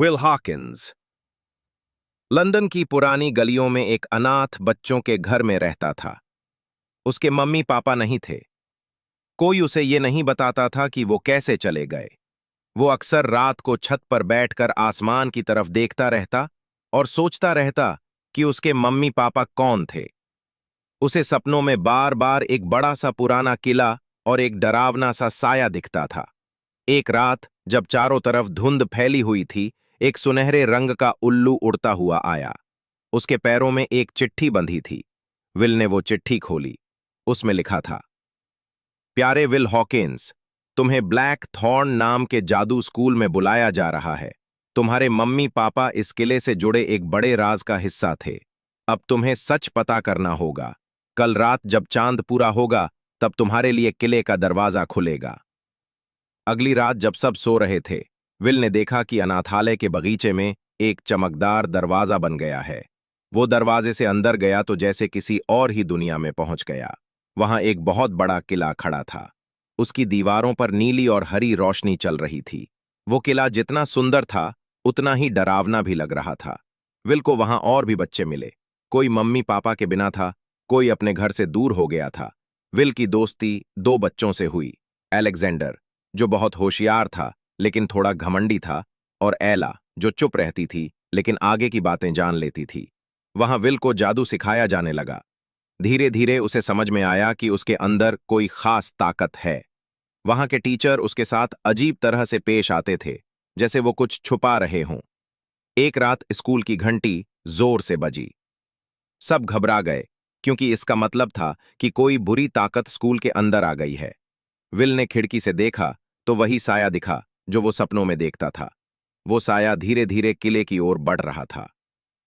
Will Hawkins. London की पुरानी गलियों में एक अनाथ बच्चों के घर में रहता था। उसके मम्मी पापा नहीं थे। कोई उसे ये नहीं बताता था कि वो कैसे चले गए। वो अक्सर रात को छत पर बैठकर आसमान की तरफ देखता रहता और सोचता रहता कि उसके मम्मी पापा कौन थे। उसे सपनों में बार बार एक बड़ा सा पुराना किला और एक डरावना सा साया दिखता था। एक रात जब चारों तरफ धुंध फैली हुई थी, एक सुनहरे रंग का उल्लू उड़ता हुआ आया। उसके पैरों में एक चिट्ठी बंधी थी। विल ने वो चिट्ठी खोली। उसमें लिखा था, प्यारे विल हॉकिंस, तुम्हें ब्लैक थॉर्न नाम के जादू स्कूल में बुलाया जा रहा है। तुम्हारे मम्मी पापा इस किले से जुड़े एक बड़े राज का हिस्सा थे। अब तुम्हें सच पता करना होगा। कल रात जब चांद पूरा होगा तब तुम्हारे लिए किले का दरवाजा खुलेगा। अगली रात जब सब सो रहे थे, विल ने देखा कि अनाथालय के बगीचे में एक चमकदार दरवाजा बन गया है। वो दरवाजे से अंदर गया तो जैसे किसी और ही दुनिया में पहुंच गया। वहां एक बहुत बड़ा किला खड़ा था। उसकी दीवारों पर नीली और हरी रोशनी चल रही थी। वो किला जितना सुंदर था उतना ही डरावना भी लग रहा था। विल को वहां और भी बच्चे मिले। कोई मम्मी पापा के बिना था, कोई अपने घर से दूर हो गया था। विल की दोस्ती दो बच्चों से हुई, अलेक्जेंडर जो बहुत होशियार था लेकिन थोड़ा घमंडी था, और एला जो चुप रहती थी लेकिन आगे की बातें जान लेती थी। वहां विल को जादू सिखाया जाने लगा। धीरे धीरे उसे समझ में आया कि उसके अंदर कोई खास ताकत है। वहां के टीचर उसके साथ अजीब तरह से पेश आते थे, जैसे वो कुछ छुपा रहे हों। एक रात स्कूल की घंटी जोर से बजी। सब घबरा गए क्योंकि इसका मतलब था कि कोई बुरी ताकत स्कूल के अंदर आ गई है। विल ने खिड़की से देखा तो वही साया दिखा जो वो सपनों में देखता था। वो साया धीरे धीरे किले की ओर बढ़ रहा था।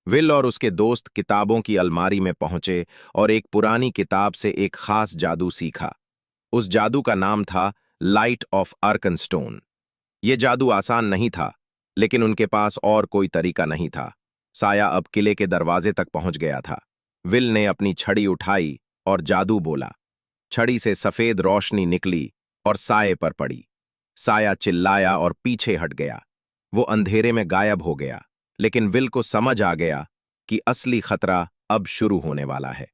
विल और उसके दोस्त किताबों की अलमारी में पहुंचे और एक पुरानी किताब से एक खास जादू सीखा। उस जादू का नाम था लाइट ऑफ आर्कनस्टोन। ये जादू आसान नहीं था, लेकिन उनके पास और कोई तरीका नहीं था। साया अब किले के दरवाजे तक पहुंच गया था। विल ने अपनी छड़ी उठाई और जादू बोला। छड़ी से सफेद रोशनी निकली और साये पर पड़ी। साया चिल्लाया और पीछे हट गया। वो अंधेरे में गायब हो गया। लेकिन विल को समझ आ गया कि असली खतरा अब शुरू होने वाला है।